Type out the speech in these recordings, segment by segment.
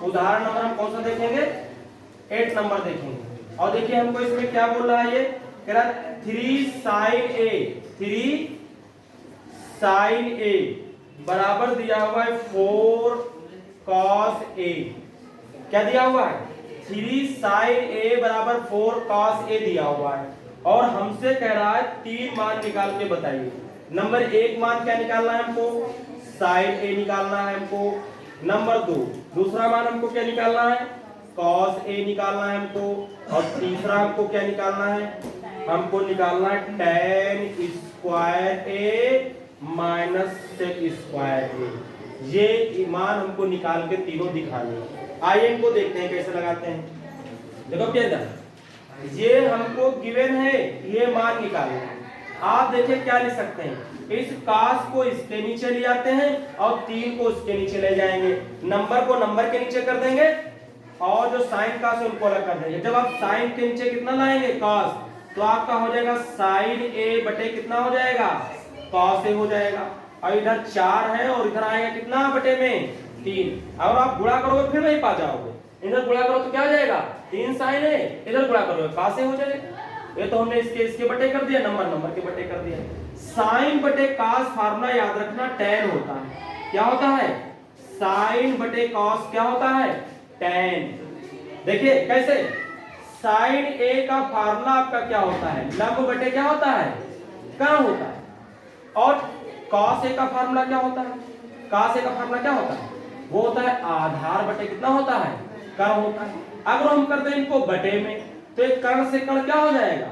उदाहरण नंबर हम कौन सा देखेंगे? 8 नंबर देखेंगे। और देखिए हमको इसमें क्या बोल रहा है, ये कह रहा है 3 sin a, 3 sin a बराबर दिया हुआ है 4 cos a। क्या दिया हुआ है? 3 sin a बराबर 4 cos a दिया हुआ है। और हमसे कह रहा है 3 मान निकाल के बताइए। नंबर 1 मान क्या निकालना है हमको? sin a निकालना है हमको। नंबर 2 दूसरा मान हमको क्या निकालना है? cos a निकालना है हमको। और तीसरा हमको क्या निकालना है? हमको निकालना है tan square a minus sec square a। ये मान हमको निकाल के तीनों दिखाने हैं। आइए इनको देखते हैं कैसे लगाते हैं। देखो क्या ये हमको गिवन है, ये मान निकालना है। आप देखिए क्या लिख सकते हैं, इस कास को इसके नीचे ले आते हैं और 3 को उसके नीचे ले जाएंगे, नंबर को नंबर के नीचे कर देंगे और जो साइन कास है उनको अलग कर देंगे। जब आप साइन के नीचे कितना लाएंगे? कास, तो आपका हो जाएगा साइन ए बटे कितना हो जाएगा? कॉस ए हो जाएगा। और इधर 4 है और इधर आएगा कितना बटे में? 3। अगर आप गुणा करोगे फिर वही पा जाओगे। इधर गुणा करो तो क्या हो जाएगा? 3 साइन ए, इधर गुणा करोगे कॉस ए हो जाएगा। ये तो हमने इसके बटे कर दिया, नंबर के बटे कर दिया। साइन बटे कॉस फार्मूला याद रखना tan होता है। क्या होता है? साइन बटे कॉस क्या होता है? tan। देखिए कैसे, साइन a का फार्मूला आपका क्या होता है? लंब बटे क्या होता है? कर्ण होता है। और कॉस a का फार्मूला क्या होता है? कॉस a का फार्मूला क्या होता है? वो होता है आधार बटे कितना होता है? कर्ण होता है। अगर हम करते हैं इनको बटे में तो एक कर्ण से कर्ण क्या हो जाएगा?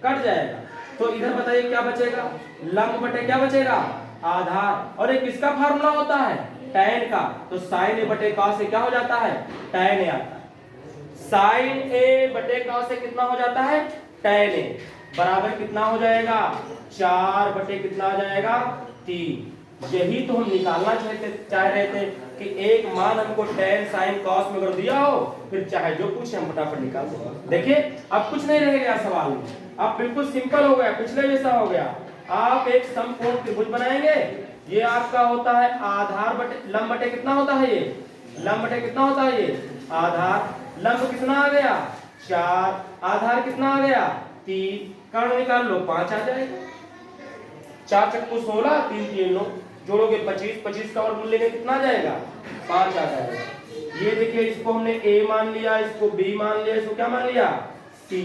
कट जाएगा। तो इधर बताइए क्या बचेगा? लंब बटे क्या बचेगा? आधार। और एक किसका फार्मूला होता है? tan का। तो sin a बटे cos a क्या हो जाता है? tan a आता है। sin a बटे cos a कितना हो जाता है? tan a बराबर कितना हो जाएगा? 4 बटे कितना आ जाएगा? 3। यही तो हम निकालना चाह रहे थे कि एक मान हमको tan sin cos में अगर दिया हो फिर चाहे जो कुछ हम फटाफट निकाल देंगे। देखिए अब कुछ नहीं रह गया सवाल में, अब बिल्कुल सिंपल हो गया, पिछले जैसा हो गया। आप एक समकोण त्रिभुज बनाएंगे। ये आपका होता है आधार बटे लंब बटे कितना होता है? ये लंब बटे कितना होता है? ये आधार। लंब कितना आ गया? 4। आधार कितना आ गया? 3। कर्ण निकाल लो, 5 आ जाएगा। 4 चक्कू 16, 3 3 9, जोड़ोगे 25, 25 का वर्गमूल लेंगे कितना आ जाएगा? 5 आ जाएगा। ये देखिए इसको हमने a मान लिया, इसको b मान लिया, इसको क्या मान लिया? c।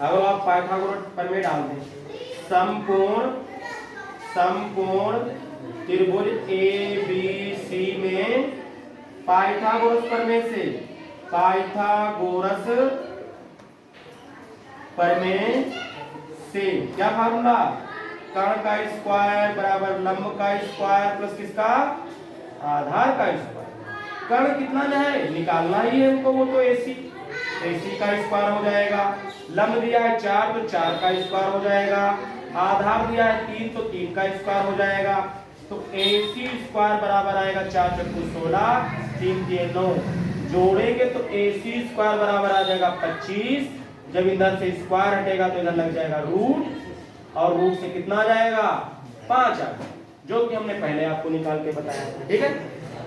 अब आप पाइथागोरस प्रमेय डाल दें। समकोण त्रिभुज ABC में पाइथागोरस प्रमेय से क्या फार्मूला? कर्ण का स्क्वायर बराबर लंब का स्क्वायर प्लस किसका? आधार का स्क्वायर। कर्ण कितना है निकालना ही है हमको, वो तो AC का स्क्वायर हो जाएगा। लंब दिया है 4 तो 4 का स्क्वायर हो जाएगा। आधार दिया है 3 तो 3 का स्क्वायर हो जाएगा। तो AC स्क्वायर बराबर आएगा 4 चक्कू 16, 3 3 9, जोड़ेंगे तो AC स्क्वायर बराबर आ जाएगा 25। जब इधर से स्क्वायर हटेगा तो इधर लग जाएगा रूट, और रूट से कितना आ जाएगा? 5 आ जाएगा, जो कि हमने पहले आपको निकाल के बताया था। ठीक है,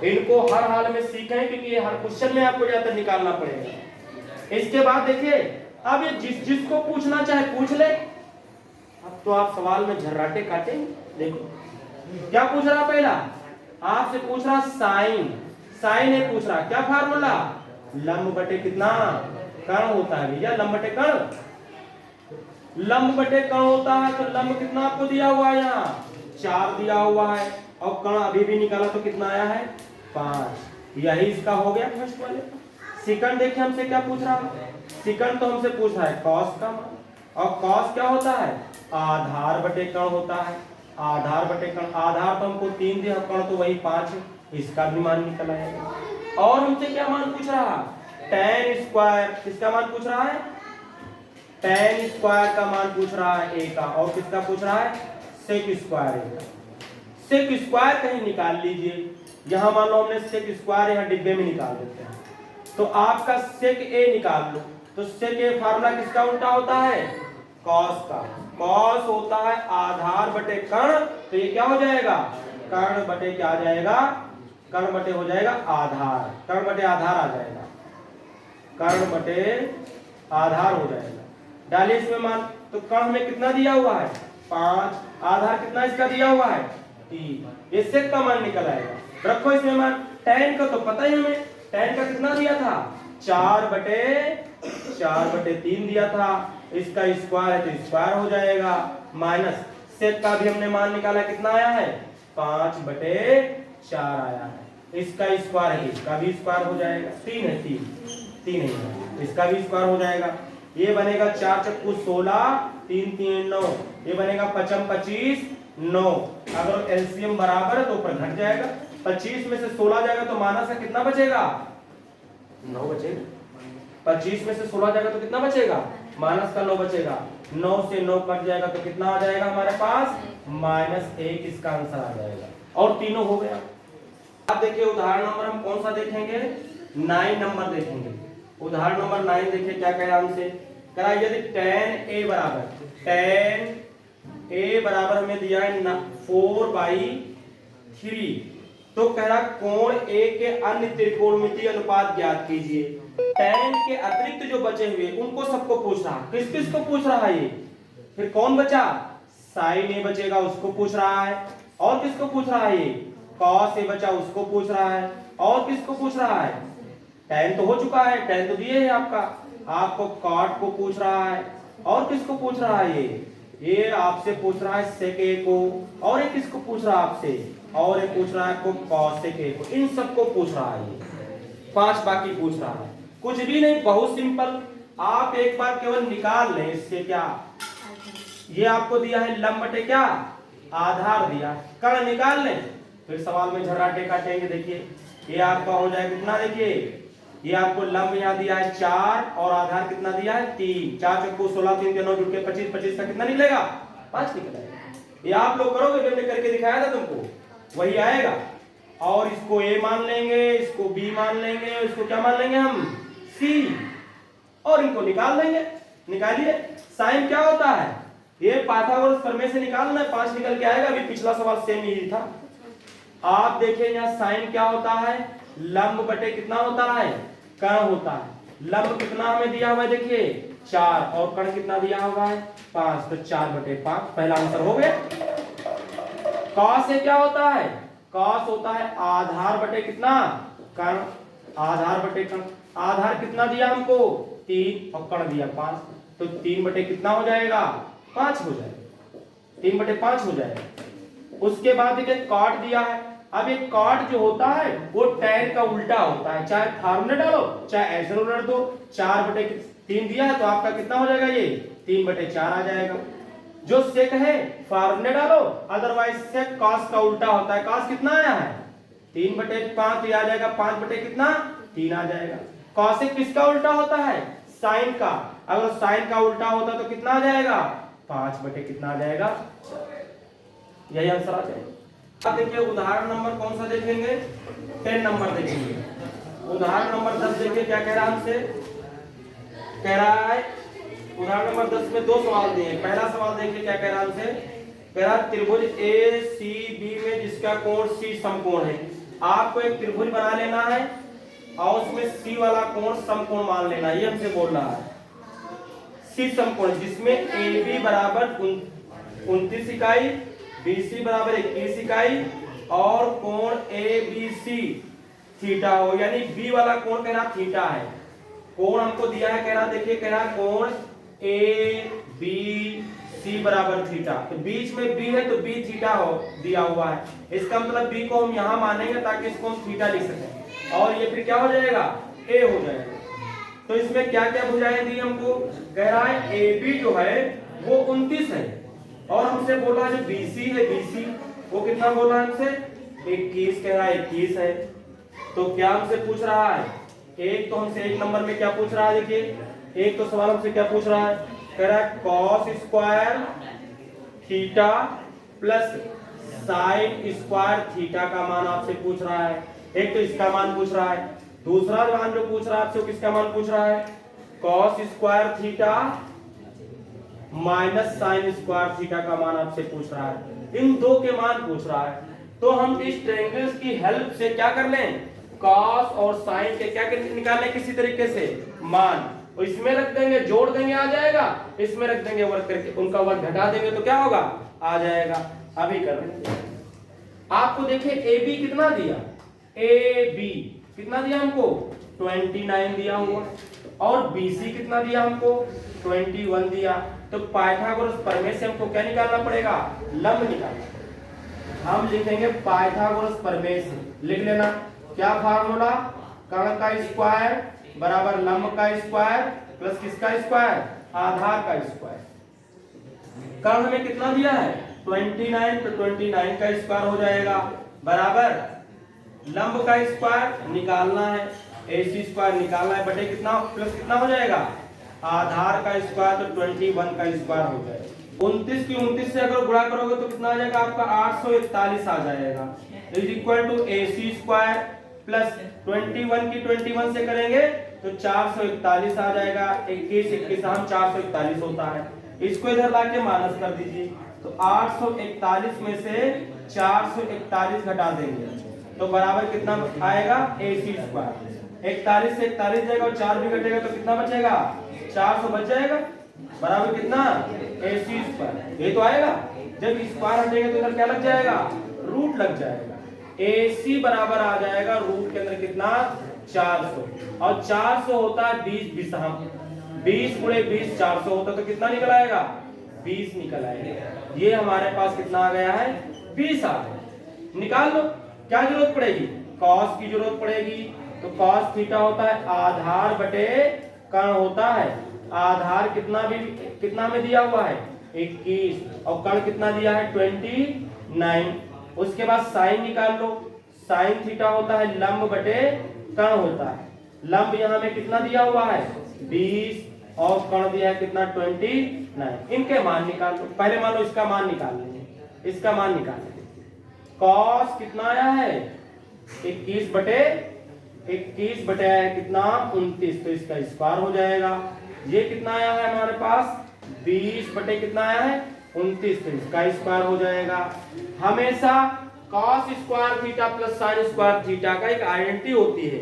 इनको हर हाल में सीखें क्योंकि ये हर क्वेश्चन में आपको ज्यादातर निकालना पड़ेगा। इसके बाद देखिए अब ये जिसको पूछना चाहे पूछ ले। अब तो आप सवाल में झर्राटे काटेंगे। देखो क्या पूछ रहा, पहला आपसे पूछ रहा साइन है पूछ रहा, क्या फार्मूला? लंब बटे कितना? कर्ण होता है भैया, लंब बटे कर्ण। लंब बटे कर्ण होता है तो लंब कितना आपको दिया हुआ है? यहाँ 4 दिया हुआ है, और कर्ण अभी भी निकाला तो कितना आया है? 5। यही इसका हो गया फर्स्ट वाले। सेकंड देखिए हमसे क्या पूछ रहा है। सेकंड तो हमसे पूछ रहा है कॉस का मान, और कॉस क्या होता है? आधार बटे कर्ण होता है। आधार बटे कर्ण, आधार तो हमको 3 दिया, कर्ण तो वही 5 है, इसका भी मान निकल आएगा। और हमसे क्या मान पूछ रहा है? tan स्क्वायर, किसका मान पूछ रहा है? tan स्क्वायर का मान पूछ रहा है a का, और किसका पूछ रहा है? sec स्क्वायर a का। sec स्क्वायर कहीं निकाल लीजिए, यहां मान लो हमने sec स्क्वायर यहाँ डिब्बे में निकाल देते हैं, तो आपका sec a निकाल लो। तो sec a फार्मूला किसका उल्टा होता है? cos का। cos होता है आधार बटे कर्ण, तो ये क्या हो जाएगा? कर्ण बटे क्या आ जाएगा? कर्ण बटे हो जाएगा आधार, कर्ण बटे आधार आ जाएगा, कर्ण बटे आधार हो जाएगा। डालिए इसमें मान, तो कर्ण में कितना दिया हुआ है 5, आधार कितना इसका दिया हुआ है 3, ये सेक का मान निकल आएगा। रखो इसमें मान, tan का तो पता ही हमें, tan का कितना दिया था 4/3 दिया था, इसका स्क्वायर है तो स्क्वायर हो जाएगा, माइनस सेक का भी हमने मान निकाला कितना आया है 5/4 आया है, इसका स्क्वायर है, इसका भी स्क्वायर हो जाएगा, 3 है 3 है, इसका भी स्क्वायर हो जाएगा। ये बनेगा 4 चक्कू 16, 3 3 9, ये बनेगा 5 25 9। अगर एलसीएम बराबर है तो ऊपर घट जाएगा, 25 में से 16 जाएगा तो माइनस का कितना बचेगा 9 बचेगा, 25 में से 16 जाएगा तो कितना बचेगा माइनस का 9 बचेगा, 9 से 9 कट जाएगा तो कितना आ जाएगा हमारे पास -1, इसका आंसर आ जाएगा। और तीनों हो गया। अब देखिए उदाहरण नंबर हम कौन सा देखेंगे 9 नंबर देखेंगे। उदाहरण नंबर 9 देखिए क्या कह रहा है हमसे, कह रहा है यदि tan a बराबर हमें दिया है 4/3, तो कह रहा कोण A के अन्य त्रिकोणमितीय अनुपात ज्ञात कीजिए। tan के अतिरिक्त जो बचे हुए उनको सबको पूछ रहा, किस किस को पूछ रहा है ये, फिर कौन बचा sin A बचेगा उसको पूछ रहा है, और किसको पूछ रहा है ये cos A बचा उसको पूछ रहा है, और किसको पूछ रहा है tan तो हो चुका है, tan तो दिए है आपको cot को पूछ रहा है, और किसको पूछ रहा है ये आपसे पूछ रहा है sec A को, और ये किसको पूछ रहा है आपसे, और ये पूछ रहा है आपको cos A को, इन सबको पूछ रहा है ये 5 बाकी पूछ रहा है। कुछ भी नहीं, बहुत सिंपल, आप एक बार केवल निकाल लें इससे क्या, ये आपको दिया है लंब बटे क्या आधार दिया, कर्ण निकाल लें, फिर सवाल में झर्राटे काटेंगे। देखिए ये आपका हो जाएगा कितना, देखिए ये आपको लंब यहाँ दिया है 4 और आधार कितना दिया है 3, 4 चक्कू 16, 3 9 जुड़ के 25, 25 का कितना निकलेगा 5 निकलेगा। ये आप लोग करोगे, मैंने करके दिखाया था तुमको, वही आएगा। और इसको A मान लेंगे, इसको B मान लेंगे, इसको क्या मान लेंगे हम C, और इनको निकाल लेंगे। निकालिए साइन क्या होता है, ये पाइथागोरस प्रमेय से निकालना है, 5 निकल के आएगा। अभी पिछला सवाल सेम ही था। आप देखिए यहाँ साइन क्या होता है, लंब बटे कितना होता है कर्ण होता है। लंब कितना हमें दिया हुआ है देखिए 4, और कर्ण कितना दिया हुआ है 5, तो 4/5 पहला आंसर हो गया। cos से क्या होता है, cos होता है आधार बटे कितना कर्ण, आधार बटे कर्ण, आधार कितना दिया हमको 3 और कर्ण दिया 5, तो 3 कितना हो जाएगा 5 हो जाएगा, 3/5 हो जाएगा। उसके बाद देखिए cot दिया है। अब ये cot जो होता है वो tan का उल्टा होता है, चाहे फार्मूला डालो चाहे ऐसे उलट दो। 4/3 दिया है तो आपका कितना हो जाएगा ये 3/4 आ जाएगा। जो sec है फार्मूला डालो, अदरवाइज sec cos का उल्टा होता है। cos कितना आया है 3/5, ये आ जाएगा 5/कितना 3 आ जाएगा। cosec किसका उल्टा होता है sin का, अगर sin का उल्टा होता तो कितना आ जाएगा 5/कितना आ जाएगा, यही आंसर आ जाएगा। अब देखिए उदाहरण नंबर कौन सा देखेंगे 10 नंबर देखेंगे। उदाहरण नंबर 10 देखिए क्या कह रहा है हमसे, कह रहा है उदाहरण नंबर 10 में 2 सवाल दिए हैं। पहला सवाल देखिए क्या कह रहा है हमसे, कह रहा है त्रिभुज ACB में जिसका कोण C समकोण है। आपको एक त्रिभुज बना लेना है और उसमें C वाला कोण समकोण मान लेना है, ये हमसे बोल रहा है। C समकोण जिसमें AB बराबर 29 इकाई, BC बराबर 21 इकाई और कोण ABC थीटा हो, यानी B वाला कोण कह रहा थीटा है। कोण हमको दिया है, कह रहा देखिए कह रहा कोण ABC बराबर थीटा, तो बीच में B है तो B थीटा हो दिया हुआ है। इसका मतलब B को हम यहां मानेंगे ताकि इसको हम थीटा लिख सकें, और ये फिर क्या हो जाएगा A हो जाएगा। तो इसमें क्या क्या भुजाएं दी हमको, कह रहा है AB जो है वो 29 है, और हमसे बोला जो BC है BC वो कितना बोला हमसे 21, कह रहा है 21 है। तो क्या हमसे पूछ रहा है, एक तो हमसे 1 नंबर में क्या पूछ रहा है, देखिए एक तो सवाल हमसे क्या पूछ रहा है, कह रहा है cos square theta plus sine square theta का मान आपसे पूछ रहा है। एक तो इसका मान पूछ रहा है, दूसरा मान जो पूछ रहा है आपसे वो किसका मान पूछ रहा है cos square theta minus sine square theta का मान आपसे पूछ रहा है। इन दो के मान पूछ रहा है। तो हम इस ट्रायंगल्स की हेल्प से क्या कर लें, कॉस और साइन के क्या निकालने किसी तरीके से मान, और इसमें रख देंगे, जोड़ देंगे आ जाएगा, इसमें रख देंगे वर्ग करके, उनका वर्ग घटा देंगे तो क्या होगा, आ जाएगा। अभी कर रहे आपको देखिए ए बी कितना दिया, ए बी कितना दिया हमको 29 दिया हुआ, और बी सी कितना दिया हमको 21 दिया। तो पाइथागोरस प्रमेय से हमको क्या निकालना पड़ेगा, लंब निकालना। हम लिखेंगे पाइथागोरस प्रमेय से, लिख लेना क्या फार्मूला, कर्ण का स्क्वायर बराबर लंब का स्क्वायर प्लस किसका स्क्वायर, आधार का स्क्वायर। कर्ण में कितना दिया है 29, तो 29 का स्क्वायर हो जाएगा बराबर लंब का स्क्वायर निकालना है, AC स्क्वायर निकालना है, बटे कितना प्लस कितना हो जाएगा, आधार का स्क्वायर, तो 21 का स्क्वायर हो जाएगा। 29 की 29 से अगर गुणा करोगे तो कितना आ जाएगा आपका 841 आ जाएगा, is equal to AC square plus 21 की 21 से करेंगे तो 441 आ जाएगा, 21 21 हम 441 होता है, इसको इधर लाके माइनस कर दीजिए, तो 841 में से 441 घटा देंगे तो बराबर कितना आएगा, AC स्क्वायर। 41 से 41 जाएगा और 4 भी घटेगा तो कितना बचेगा, 400 बच जाएगा, बराबर कितना AC स्क्वायर। ये तो आएगा, जब स्क्वायर हटेगा तो इधर क्या लग जाएगा, रूट लग जाएगा, AC बराबर आ जाएगा रूट के अंदर कितना 400, और 400 होता है 20 20 20 गुणे 20 400 होता तो कितना निकल आएगा, 20 निकल आएगा। ये हमारे पास कितना आ गया है, 20 आ गया। निकाल लो, क्या जरूरत पड़ेगी, कॉस की जरूरत पड़ेगी, तो कॉस थीटा होता है आधार बटे कर्ण होता है, आधार कितना में दिया हुआ है 21, और कर्ण कितना दिया है 29। उसके बाद साइन निकाल लो, साइन थीटा होता है लंब बटे कर्ण होता है, लंब यहाँ में कितना दिया हुआ है 20, और कर्ण दिया है कितना 29। इनके मान निकाल लो, पहले मान लो इसका मान निकाल लेंगे, इसका मान निकाल लेंगे। कॉस कितना आया है 21 बटे आया है कितना 29, तो इसका स्क्वायर हो जाएगा। ये कितना आया है हमारे पास 20 बटे कितना आया है 29, तो इसका स्क्वायर हो जाएगा। हमेशा cos square theta plus sin square theta का एक आइडेंटिटी होती है,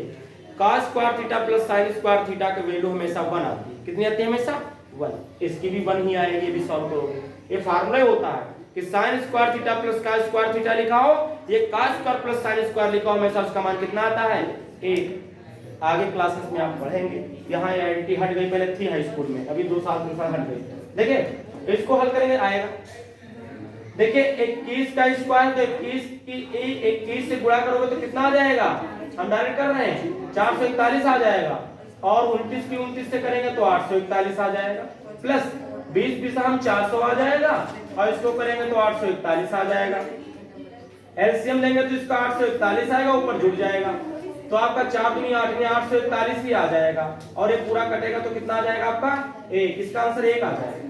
cos square theta plus sin square theta का वैल्यू हमेशा 1 आती है, कितनी आती है हमेशा 1, इसकी भी 1 ही आएगी, ये भी सॉल्व करोगे। ये फार्मूला होता है कि sin square theta plus cos square theta लिखा हो, ये cos square plus sin square लिखा हो, हमेशा उसका मान कितना आता है 1। आगे क्लासेस में आप पढ़ेंगे, यहाँ ये आइडेंटिटी हट गई, पहले थी हाई स्कूल में, अभी 2 साल 3 साल हट गई। देखिए इसको हल करेंगे आएगा, देखिए 21 का स्क्वायर, तो 21 से गुणा करोगे तो कितना आ जाएगा, हम डायरेक्ट कर रहे हैं 441 आ जाएगा, और 29 की 29 से करेंगे तो 841 आ जाएगा, प्लस 20 20 हम 400 आ जाएगा, और इसको करेंगे तो 841 आ जाएगा। एलसीएम लेंगे तो इसका 841 आएगा, ऊपर जुड़ जाएगा, तो आपका 4 दूनी 8 में 841 ही आ जाएगा, और ये पूरा कटेगा तो कितना आ जाएगा आपका 1, इसका आंसर 1 आ जाएगा।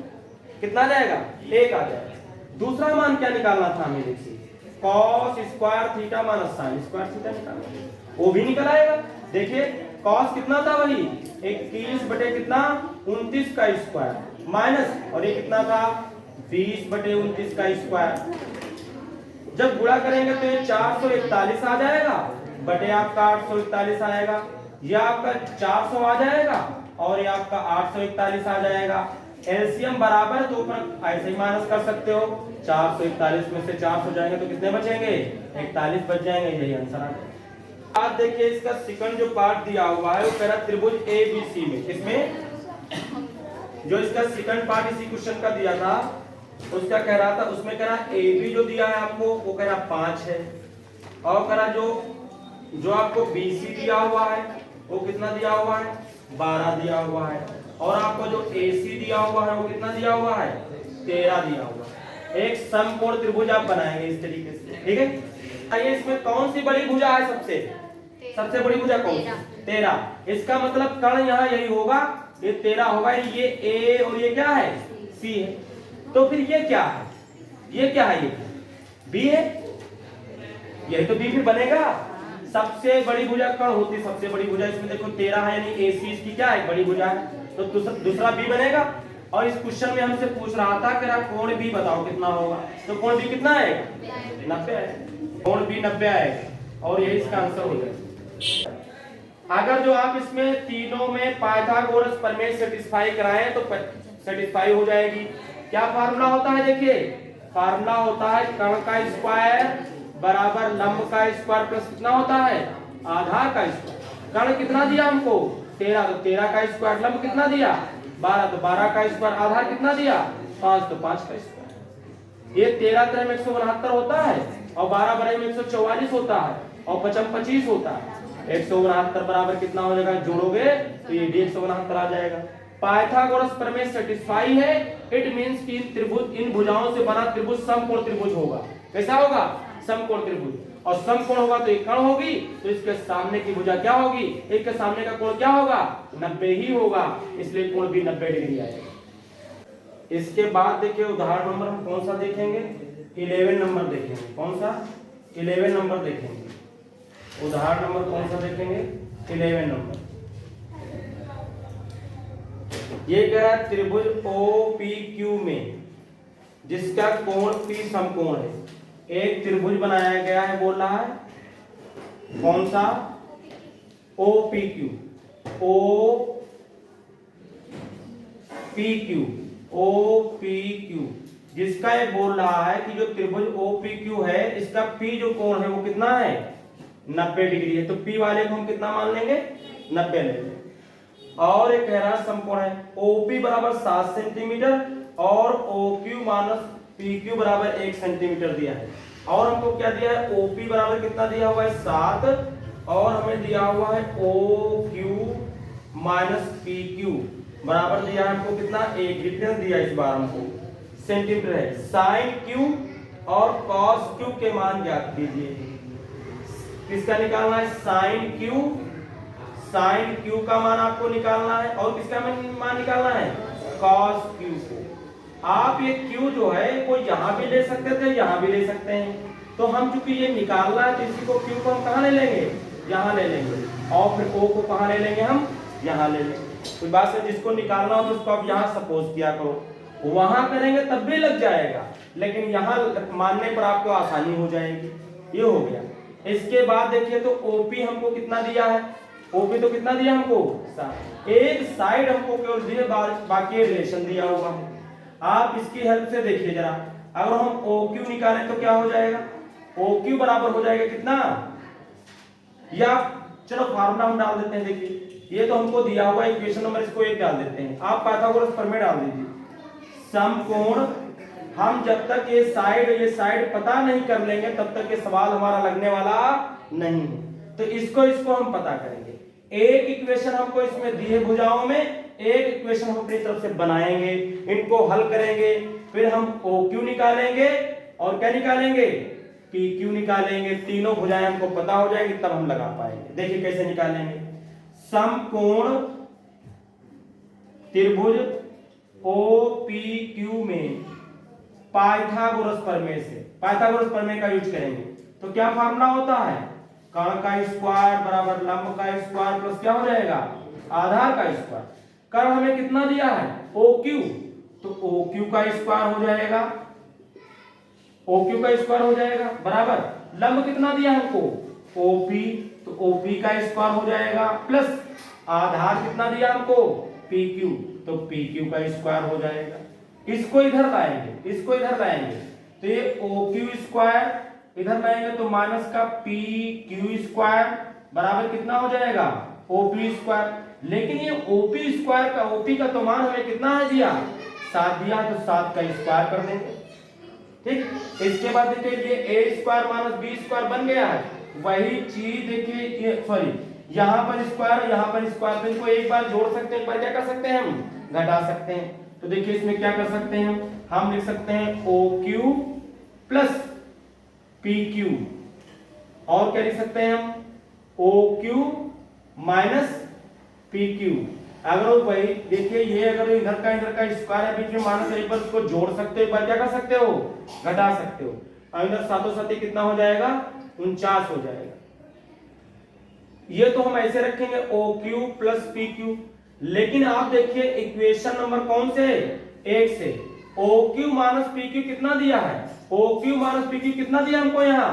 कितना आ जाएगा 1 आ जाएगा। दूसरा मान क्या निकालना था हमें, देखिए cos square theta minus sin square theta निकालना, वो भी निकल आएगा। देखिए cos कितना था वही 21 बटे कितना 29 का स्क्वायर माइनस, और ये कितना था 20 बटे 29 का स्क्वायर। जब गुणा करेंगे तो ये 441 आ जाएगा, बटे आपका 841 आएगा, ये आपका 400 आ जाएगा, और ये आपका 841 आ जाएगा। एलसीएम बराबर, तो ऊपर ऐसे ही माइनस कर सकते हो, 441 में से 400 जाएंगे तो कितने बचेंगे 41 बच जाएंगे, यही आंसर आ गया। आज देखिए इसका सेकंड जो पार्ट दिया हुआ है वो कह रहा है त्रिभुज एबीसी में, इसमें जो इसका सेकंड पार्ट इसी क्वेश्चन का दिया था उसका कह रहा था, उसमें कह रहा एबी जो दिया है आपको वो कह रहा 5 है, और कह रहा जो आपको बीसी दिया हुआ है वो कितना दिया हुआ है 12 दिया हुआ है, और आपको जो AC दिया हुआ है वो कितना दिया हुआ है 13 दिया हुआ है। एक समकोण त्रिभुज आप बनाएंगे इस तरीके से, ठीक है। आइए इसमें कौन सी बड़ी भुजा है, सबसे बड़ी भुजा कौन सी 13। इसका मतलब कर्ण यहाँ यही होगा, ये 13 होगा, ये A और ये क्या है C है, तो फिर ये क्या है, ये B है, यही तो B फिर बनेगा। सबसे बड़ी भुजा कर्ण होती है, सबसे बड़ी भुजा, इसमें देखो 13 है यानी AC इसकी क्या है बड़ी भुजा है, तो दूसरा B बनेगा। और इस क्वेश्चन में हमसे पूछ रहा था कि कोण B बताओ कितना होगा, तो कोण B कितना है 90 है। कोण भी 90 आएगा और यही इसका आंसर हो जाएगा। अगर जो आप इसमें तीनों में पाइथागोरस प्रमेय सेटिस्फाई कराएं तो सेटिस्फाई हो जाएगी। क्या फार्मूला होता है? देखिए फार्मूला होता है कर्ण का स्क्वायर बराबर लंब का स्क्वायर प्लस कितना होता है? आधार का स्क्वायर। कर्ण कितना दिया हमको? 13, तो 13 का स्क्वायर। लंब कितना दिया? 12, तो 12 का स्क्वायर। आधार कितना दिया? 5, तो 5 का स्क्वायर। ये 13 तरह में 169 होता है और 12 बराबर में 144 होता है और 55 25 होता है। 169 बराबर कितना हो जाएगा? जोड़ोगे तो ये भी 169 आ जाएगा। पाइथागोरस प्रमेय सेटिस्फाई है, इट मींस कि त्रिभुज, इन भुजाओं से बना त्रिभुज समकोण त्रिभुज होगा। कैसा होगा? समकोण त्रिभुज। और समकोण होगा तो एक कर्ण होगी, तो इसके सामने की भुजा क्या होगी? एक के सामने का कोण क्या होगा? 90 ही होगा, इसलिए कोण भी 90 डिग्री आएगा। इसके बाद देखिए उदाहरण नंबर हम कौन सा देखेंगे? 11 नंबर देखेंगे। कौन सा? 11 नंबर देखेंगे। उदाहरण नंबर कौन सा देखेंगे? 11 नंबर। ये कह रहा है त्रिभुज OPQ में जिसका कोण P समकोण है, एक त्रिभुज बनाया गया है। बोल रहा है कौन सा? OPQ। OPQ जिसका ये बोल रहा है कि जो त्रिभुज OPQ है इसका P जो कोण है वो कितना है? 90 डिग्री है। तो P वाले को हम कितना मान लेंगे? 90 ले लेंगे। और एक कह रहा समकोण है OP बराबर 7 सेंटीमीटर और OQ माइनस PQ बराबर 1 सेंटीमीटर दिया है। और हमको क्या दिया है? OP बराबर कितना दिया हुआ है? 7 और हमें दिया हुआ है OQ माइनस PQ बराबर दिया है हमको कितना? 1। डिफरेंस दिया इस बार हमको सेंटीमीटर है। साइन Q और कॉस Q के मान ज्ञात कीजिए। किसका निकालना है? Sign Q। साइन Q का मान आपको निकालना है और किसका मान निकालना है? cos Q को। आप ये Q जो है कोई यहां भी ले सकते थे, यहां भी ले सकते हैं। तो हम चूंकि ये निकालना है तो इसी को Q को हम कहां ले लेंगे? यहां ले लेंगे। और फिर O को कहां ले लेंगे? हम यहां ले लेंगे। कोई बात है, जिसको निकालना हो तो उसको आप यहां सपोज किया करो, वहां करेंगे तब भी लग जाएगा, लेकिन यहां मानने पर आपको आसानी हो जाएगी। ये हो गया। इसके बाद देखिए तो OP हमको कितना दिया है? OP तो कितना दिया हमको? 7। एक साइड हमको केवल दिए, बाकी रिलेशन दिया हुआ है। आप इसकी हेल्प से देखिए जरा, अगर हम OQ निकालें तो क्या हो जाएगा? OQ बराबर हो जाएगा कितना? या चलो फार्मूला हम डाल देते हैं। देखिए ये तो हमको दिया हुआ इक्वेशन नंबर, इसको 1 डाल देते हैं। आप पाइथागोरस प्रमेय डाल दीजिए। समकोण, हम जब तक ये साइड पता नहीं कर लेंगे तब तक ये सवाल हमारा लगने वाला नहीं है। तो इसको हम पता करेंगे। एक इक्वेशन हमको इसमें दी है भुजाओं में, एक इक्वेशन हम अपनी तरफ से बनाएंगे, इनको हल करेंगे, फिर हम OQ निकालेंगे और क्या निकालेंगे? PQ निकालेंगे। तीनों भुजाएं हमको पता हो जाएगी तब हम लगा पाएंगे। देखिए कैसे निकालेंगे। समकोण त्रिभुज OPQ में पाइथागोरस प्रमेय से, पाइथागोरस प्रमेय का यूज करेंगे। तो क्या फार्मूला होता है? कर्ण का स्क्वायर बराबर लंब का स्क्वायर प्लस क्या हो जाएगा? आधार का स्क्वायर। कर्ण हमें कितना दिया है? OQ, तो OQ का स्क्वायर हो जाएगा। OQ का स्क्वायर हो जाएगा बराबर लंब कितना दिया हमको? OP, तो OP का स्क्वायर हो जाएगा प्लस आधार कितना दिया हमको? PQ, तो PQ का स्क्वायर हो जाएगा। इसको इधर लाएंगे, इसको इधर लाएंगे तो ये OQ स्क्वायर इधर लाएंगे तो माइनस का PQ स्क्वायर बराबर कितना हो जाएगा? OP square. लेकिन ये OP स्क्वायर का, OP का तो मान हमें कितना है दिया? 7 दिया, तो 7 का स्क्वायर कर देंगे। ठीक। इसके बाद देखिए ये A square minus B square बन गया है। वही चीज देखिए ये, सॉरी, यहाँ पर स्क्वायर, यहाँ पर स्क्वायर, तो इनको एक बार जोड़ सकते हैं, पर क्या कर सकते हैं? हम घटा सकते हैं। तो देखिए इसमें क्या कर सकते हैं? हम लिख सकते हैं OQ प्लस PQ, और क्या लिख सकते हैं हम? OQ minus PQ। अगर वही देखिए ये अगर इधर का स्क्वायर है, बीच में माइनस, एक बार उसको जोड़ सकते हो, एक बार क्या कर सकते हो? घटा सकते हो। और इधर 7 7 कितना हो जाएगा? 49 हो जाएगा। ये तो हम ऐसे रखेंगे OQ प्लस PQ। लेकिन आप देखिए इक्वेशन नंबर कौन से? 1 से। OQ माइनस PQ कितना दिया है? OQ माइनस PQ कितना दिया हमको? यहाँ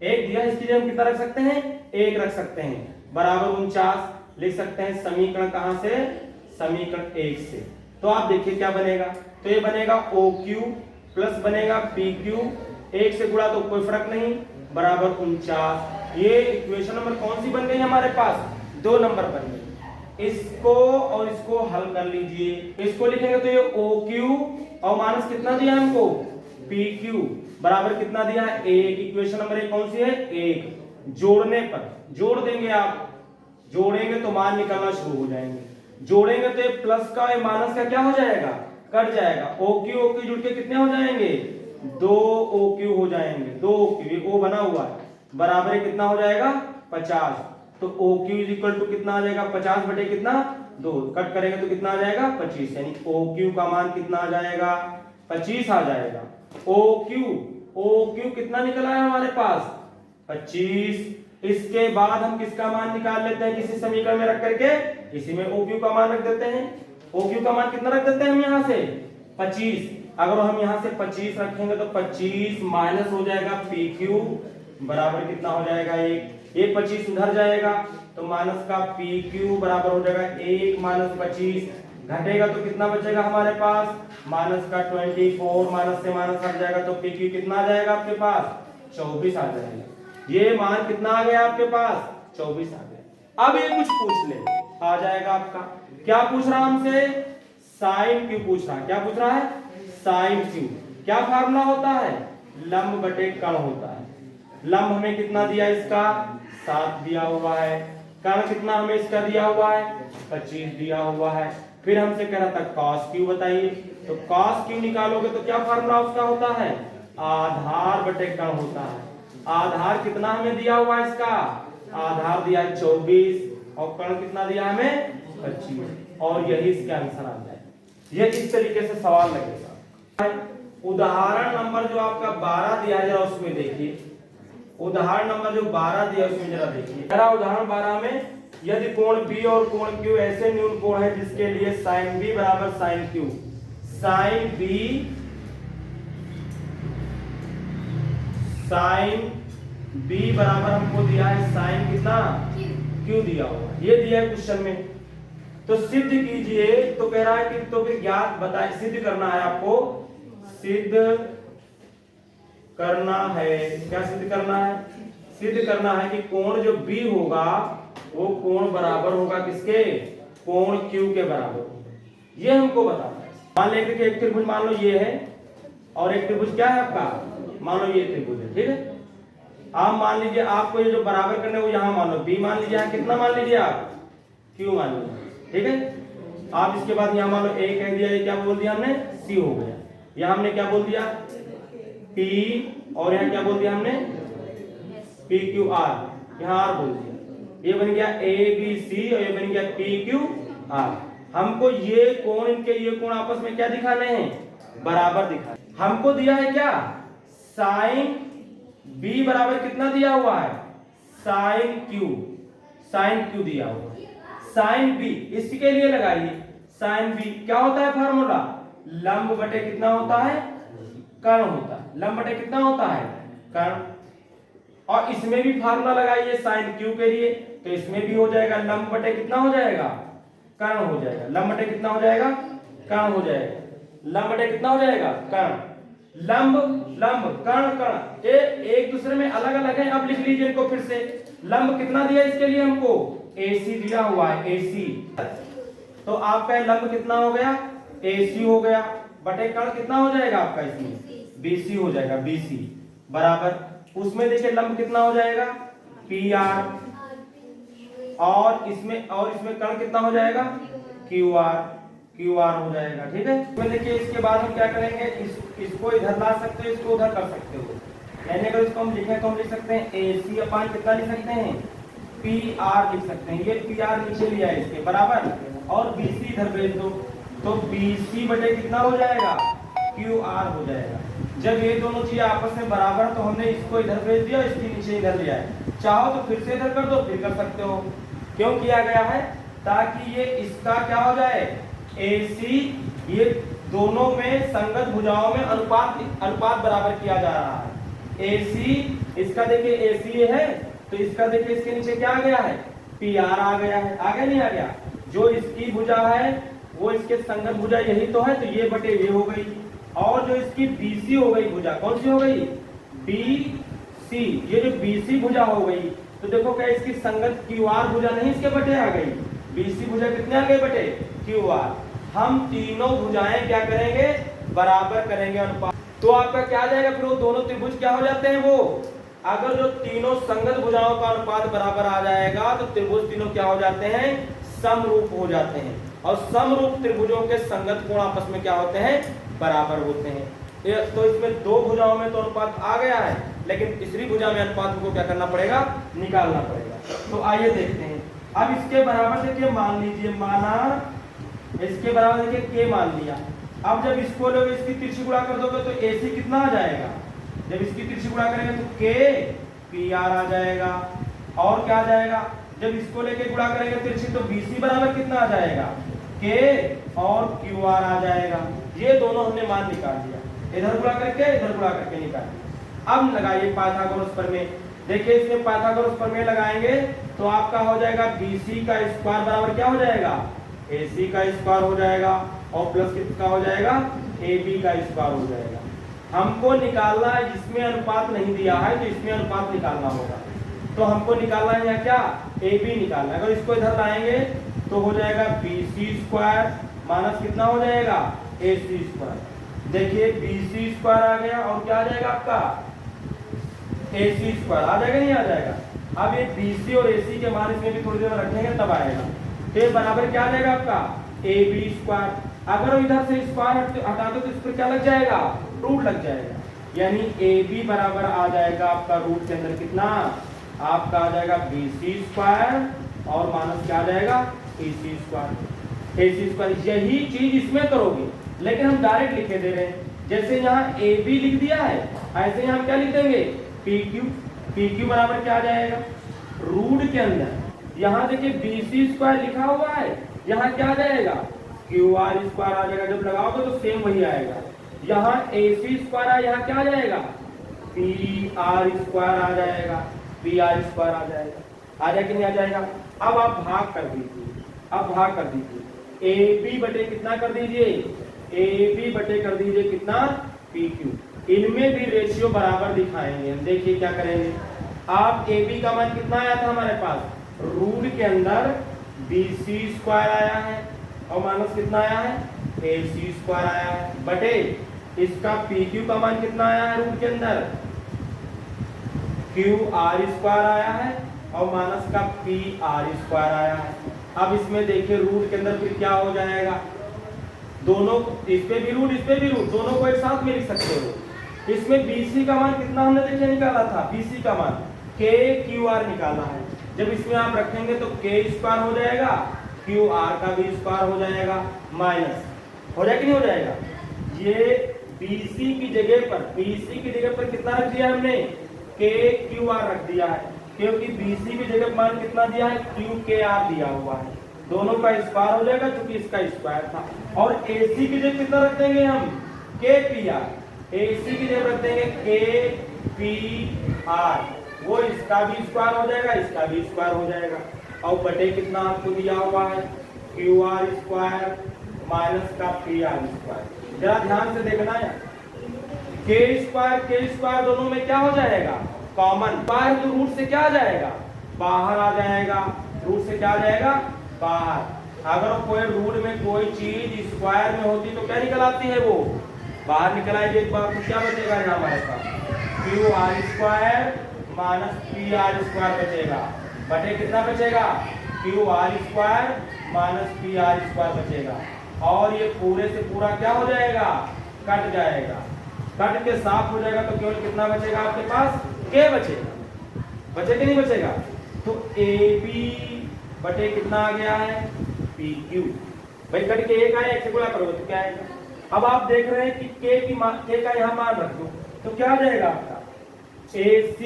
एक दिया, इसकी जगह हम कितना रख सकते हैं, 1 रख सकते हैं, बराबर 49 लिख सकते हैं। समीकरण कहां से, समीकरण 1 से। तो आप देखिए क्या बनेगा, तो ये बनेगा OQ प्लस बनेगा PQ, 1 से गुणा तो कोई फर्क नहीं, बराबर 49। ये इक्वेशन नंबर कौन सी बन गई हमारे पास, 2 नंबर बन गई। इसको और इसको हल कर लीजिए, इसको लिखेंगे तो ये OQ और माइनस कितना दिया हमको, PQ, बराबर कितना दिया है 1। इक्वेशन नंबर 1 कौन सी है, 1। जोड़ने पर जोड़ देंगे, आप जोड़ेंगे तो मान निकलना शुरू हो जाएंगे, जोड़ेंगे तो ये प्लस का ये माइनस का क्या हो जाएगा, कट जाएगा। OQ जुड़ के कितने हो जाएंगे, 2 OQ हो जाएंगे, 2 OQ, ये O बना हुआ है, बराबर कितना हो जाएगा 50। तो OQ इज इक्वल टू कितना आ जाएगा, 50 बटे कितना 2, कट करेंगे तो कितना आ जाएगा 25, यानी OQ का मान कितना आ जाएगा 25 आ जाएगा। OQ कितना निकला है हमारे पास 25। इसके बाद हम किसका मान निकाल लेते हैं, किसी समीकरण में रख करके इसी में OQ का मान रख देते हैं। OQ का मान कितना रख देते हैं हम यहाँ से 25। अगर हम यहाँ से 25 रखेंगे तो 25 माइनस हो जाएगा PQ, बराबर कितना हो जाएगा 1। ये 25 उधर जाएगा तो माइनस का PQ बराबर हो जाएगा 1 माइनस 25, घटेगा तो कितना बचेगा हमारे पास, माइनस का 24, माइनस से माइनस हट जाएगा तो PQ कितना आ जाएगा आपके पास 24 आ जाएगा। ये मान कितना आ गया आपके पास 24 आ गया। अब ये कुछ पूछ ले, आ जाएगा आपका, क्या पूछ रहा हमसे, साइन Q पूछ रहा है। क्या पूछ रहा है, साइन Q। क्या फार्मूला होता है, लंब बटे कण होता है। लंब हमें कितना दिया, इसका 7 दिया हुआ है, कण कितना हमें इसका दिया हुआ है 25 दिया हुआ है। फिर हमसे कह रहा था cos Q बताइए, तो cos Q निकालोगे तो क्या फार्मूला उसका होता है, आधार बटे कण होता है। आधार कितना हमें दिया हुआ है, इसका आधार दिया 24 और कण कितना दिया हमें 25, और यही इसका आंसर आ जाए। ये इस तरीके से सवाल लगेगा। उदाहरण नंबर जो आपका 12 दिया है जरा उसमें देखिए, उदाहरण नंबर जो 12 दिया उसमें जरा देखिए। उदाहरण 12 में, यदि कोण B और कोण Q ऐसे न्यून कोण है जिसके लिए sin B बराबर sin Q, sin B बराबर हमको दिया है sin कितना Q दिया हुआ, ये दिया है क्वेश्चन में। तो सिद्ध कीजिए, तो कह रहा है कि तो फिर ज्ञात बताए, सिद्ध करना है आपको, सिद्ध करना है। क्या सिद्ध करना है, सिद्ध करना है कि कोण जो B होगा वो कोण बराबर होगा किसके, कोण Q के बराबर। ये हमको बताना है। मान लेंगे कि एक त्रिभुज मान लो ये है और एक त्रिभुज क्या है आपका, मान लो ये त्रिभुज है, ठीक है। आप मान लीजिए आपको ये जो बराबर करने वो यहाँ मान लो B मान लीजिए, यहाँ कितना मान लीजिए आप Q मान लीजिए, ठीक है। आप इसके बाद यहाँ मान लो A कह दिया, ये क्या बोल दिया हमने C हो गया, यहाँ हमने क्या बोल दिया P, और यहाँ क्या बोल दिया हमने PQR, यहाँ R बोल दिया, ये बन गया ABC और ये बन गया PQR। हमको ये कोण, इनके ये कोण आपस में क्या दिखाने हैं, बराबर दिखाने। हमको दिया है क्या, साइन B बराबर कितना दिया हुआ है, साइन Q दिया हुआ है। साइन B इसके लिए लगाइए, साइन B क्या होता है फार्मूला, लंब बटे कितना होता है, कर्ण होता है। लंब बटे कितना होता है, कर्ण। और इसमें भी फार्मूला लगाइए साइन Q के लिए, तो इसमें भी हो जाएगा लंब बटे कितना हो जाएगा, कर्ण हो जाएगा। लंब बटे कितना हो जाएगा, कर्ण हो जाएगा। लंब बटे कितना हो जाएगा, कर्ण। लंब लंब कर्ण कर्ण ये एक दूसरे में अलग अलग है। अब लिख लीजिए इनको फिर से। लंब कितना दिया इसके लिए हमको, AC दिया हुआ है, AC। तो आपका लंब कितना हो गया, AC हो गया, बटे कर्ण कितना हो जाएगा आपका, इसमें BC हो जाएगा, BC बराबर उसमें देखिए लंब कितना हो जाएगा PR, और इसमें कर्ण कितना हो जाएगा QR हो जाएगा, ठीक है। तो देखिए इसके बाद हम क्या करेंगे, इसको इधर ला सकते हो, इसको उधर कर सकते हो। यानी अगर इसको हम लिखें तो हम लिख सकते हैं AC अपान कितना लिख सकते हैं, PR लिख सकते हैं। ये PR नीचे लिया है इसके बराबर, और BC इधर भेज दो, तो BC बटे कितना हो जाएगा, QR हो जाएगा। जब ये दोनों चीजें आपस में बराबर, तो हमने इसको इधर भेज दिया, इसके नीचे इधर लिया है। चाहो तो फिर से इधर कर दो, फिर कर सकते हो। क्यों किया गया है, ताकि ये इसका क्या हो जाए, AC, ये दोनों में संगत भुजाओं में अनुपात बराबर किया जा रहा है। AC इसका देखिए एसीए है, तो इसका देखिए इसके नीचे क्या आ गया है, पी आर आ गया है, आ गया नहीं आ गया। जो इसकी भुजा है वो इसके संगत भुजा यही तो है, तो ये बटे ये हो गई। और जो इसकी बीसी हो गई भुजा, कौन सी हो गई, बीसी, ये जो बीसी भुजा हो गई, तो देखो क्या इसकी संगत क्यू आर भुजा नहीं इसके बटे आ गई, बीसी भुजा कितने आ गए बटे क्यू आर। हम तीनों भुजाएं क्या करेंगे, बराबर करेंगे अनुपात। तो आपका क्या आ जाएगा फिर, वो दोनों त्रिभुज क्या हो जाते हैं, वो अगर जो तीनों संगत भुजाओं का अनुपात बराबर आ जाएगा तो त्रिभुज तीनों क्या हो जाते हैं, समरूप हो जाते हैं। और समरूप त्रिभुजों के संगत कोण आपस में क्या होते हैं, बराबर होते हैं। तो इसमें दो भुजाओं में तो अनुपात आ गया है, लेकिन तीसरी भुजा में अनुपात को क्या करना पड़ेगा, निकालना पड़ेगा। तो आइए देखते हैं। अब इसके बराबर देखिए, मान लीजिए, माना इसके बराबर देखिए के मान लिया। अब जब इसको लोग इसकी तिरछी गुणा कर दोगे तो AC कितना आ जाएगा, जब इसकी तिरछी गुणा करेंगे तो K PR आ जाएगा। और क्या आ जाएगा, जब इसको लेके गुणा करेंगे तिरछी तो BC बराबर कितना आ जाएगा, K और QR आ जाएगा। ये दोनों हमने मान निकाल दिया, इधर गुणा करके इधर गुणा करके निकाल दिया। अब लगाइए पाइथागोरस प्रमेय। देखिए इसमें पाइथागोरस प्रमेय लगाएंगे तो आपका हो जाएगा BC का स्क्वायर बराबर क्या हो जाएगा, AC का स्क्वायर हो जाएगा, और प्लस कितना हो जाएगा, AB का स्क्वायर हो जाएगा। हमको निकालना है, जिसमें अनुपात नहीं दिया है तो इसमें अनुपात निकालना होगा। तो हमको निकालना है क्या, AB निकालना है। अगर इसको इधर लाएंगे तो हो जाएगा BC स्क्वायर माइनस कितना हो जाएगा, AC स्क्वायर। देखिए BC स्क्वायर आ गया और क्या आ जाएगा आपका, AC स्क्वायर आ जाएगा, नहीं आ जाएगा। अब ये BC और AC के मान इसमें भी थोड़ी देर में रखेंगे तब आएगा। तो बराबर क्या आ जाएगा आपका, AB स्क्वायर। अगर इधर से स्क्वायर हटा दो तो इस पर क्या लग जाएगा, रूट लग जाएगा। यानी AB बराबर आ जाएगा आपका रूट के अंदर कितना, आपका आ जाएगा BC स्क्वायर और माइनस क्या आ जाएगा, AC स्क्वायर। यही चीज इसमें करोगे, लेकिन हम डायरेक्ट लिखे दे रहे हैं। जैसे यहाँ AB लिख दिया है, ऐसे यहाँ क्या लिख देंगे, PQ बराबर क्या आ जाएगा, रूट के अंदर यहाँ देखिए BC स्क्वायर लिखा हुआ है, यहाँ क्या आ जाएगा, QR स्क्वायर आ जाएगा। जब लगाओगे तो सेम वही आएगा। यहाँ AC स्क्वायर है, यहाँ क्या आ जाएगा, PR स्क्वायर आ जाएगा, PR स्क्वायर आ जाएगा। आ जाएगा कि नहीं आ जाएगा। अब आप भाग कर दीजिए, अब भाग कर दीजिए, AB बटे कितना कर दीजिए, AB बटे कर दीजिए कितना, PQ। इनमें भी रेशियो बराबर दिखाएंगे। हम देखिए क्या करेंगे। आप AB का मान कितना आया था हमारे पास, रूट के अंदर BC स्क्वायर आया है और माइनस कितना आया है, AC स्क्वायर आया है, बटे इसका PQ का मान कितना आया है, रूट के अंदर QR स्क्वायर आया है और माइनस का PR स्क्वायर आया है। अब इसमें देखिए रूट के अंदर फिर क्या हो जाएगा, दोनों इस पे भी रूट इस पे भी रूट, दोनों को एक साथ में लिख सकते हो। इसमें BC का मान कितना हमने देखिए निकाला था, BC का मान KQR निकाला है। जब इसमें आप रखेंगे तो K स्क्वायर हो जाएगा, QR का भी स्क्वायर हो जाएगा, माइनस हो जाएगा कि नहीं हो जाएगा। ये BC की जगह पर कितना रख दिया हमने, KQR रख दिया है, क्योंकि BC की जगह मान कितना दिया है, QKR दिया हुआ है। दोनों का स्क्वायर हो जाएगा क्योंकि इसका स्क्वायर था। और AC की जगह कितना रख देंगे हम, KPR। AC की जगह रख देंगे KPR, वो इसका भी स्क्वायर हो जाएगा, इसका भी स्क्वायर हो जाएगा। और बटे कितना आपको दिया हुआ है, QR स्क्वायर माइनस का PR स्क्वायर। जरा ध्यान से देखना है, K स्क्वायर दोनों में क्या हो जाएगा, कॉमन। बाहर तो रूट से क्या आ जाएगा, बाहर आ जाएगा, रूट से क्या आ जाएगा, बाहर। अगर कोई रूट में कोई चीज स्क्वायर में होती तो क्या निकल आती है, वो बाहर निकल आएगी एक बार। तो क्या बचेगा यहाँ हमारे पास, QR square minus PR square बचेगा, बटे कितना बचेगा, QR square minus PR square बचेगा। और ये पूरे से पूरा क्या हो जाएगा, कट जाएगा, कट के साफ हो जाएगा। तो केवल कितना बचेगा आपके पास, K बचेगा, बचेगा नहीं बचेगा। तो AB बटे कितना आ गया है, PQ। भाई कट के एक आया, एक से गुणा करोगे तो क्या आएगा। अब आप देख रहे हैं कि K का यहाँ मान रख दो तो क्या आ जाएगा आपका, AC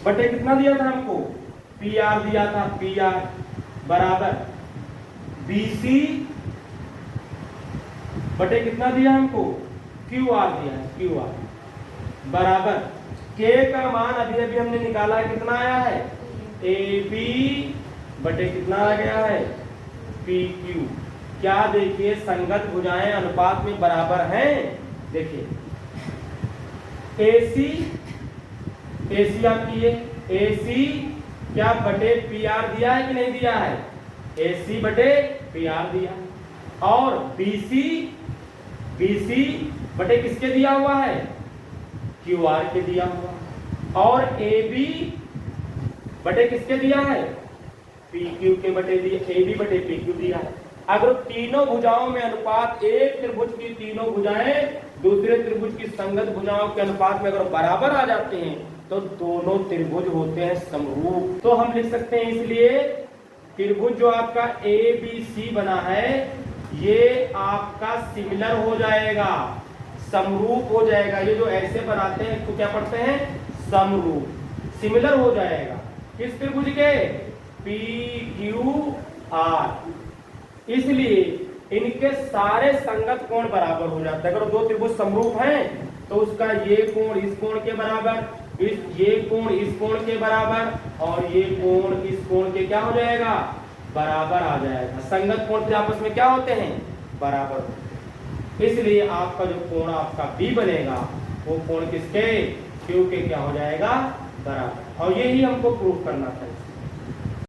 बटे कितना दिया था हमको, PR दिया था, PR बराबर BC बटे कितना दिया हमको, QR दिया है, QR बराबर के का मान अभी अभी हमने निकाला है, कितना आया है, ए बी बटे कितना आ गया है, पी क्यू। क्या देखिए संगत भुजाएं अनुपात में बराबर हैं। देखिए AC AC आपकी ये AC क्या बटे पी आर दिया है कि नहीं दिया है, AC बटे पी आर दिया, और BC BC बटे किसके दिया हुआ है, क्यू आर के दिया हुआ, और AB बटे किसके दिया है, पी क्यू के बटे दिया, AB बटे पी क्यू दिया है। अगर तीनों भुजाओं में अनुपात, एक त्रिभुज की तीनों भुजाएं दूसरे त्रिभुज की संगत भुजाओं के अनुपात में अगर बराबर आ जाते हैं तो दोनों त्रिभुज होते हैं समरूप। तो हम लिख सकते हैं इसलिए त्रिभुज जो आपका ABC बना है ये आपका सिमिलर हो जाएगा, समरूप हो जाएगा। ये जो ऐसे बनाते हैं इसको क्या पढ़ते हैं, समरूप, सिमिलर हो जाएगा किस त्रिभुज के, पी क्यू आर। इसलिए इनके सारे संगत कोण बराबर हो जाते हैं। अगर दो त्रिभुज समरूप हैं तो उसका ये कोण इस कोण के बराबर, ये कोण इस कोण के बराबर, और ये कोण इस कोण के क्या हो जाएगा, बराबर आ जाएगा। संगत कोण के आपस में क्या होते हैं, बराबर। इसलिए आपका जो कोण आपका बी बनेगा वो कोण किसके, क्यू के क्या हो जाएगा, बराबर। और यही हमको प्रूफ करना था।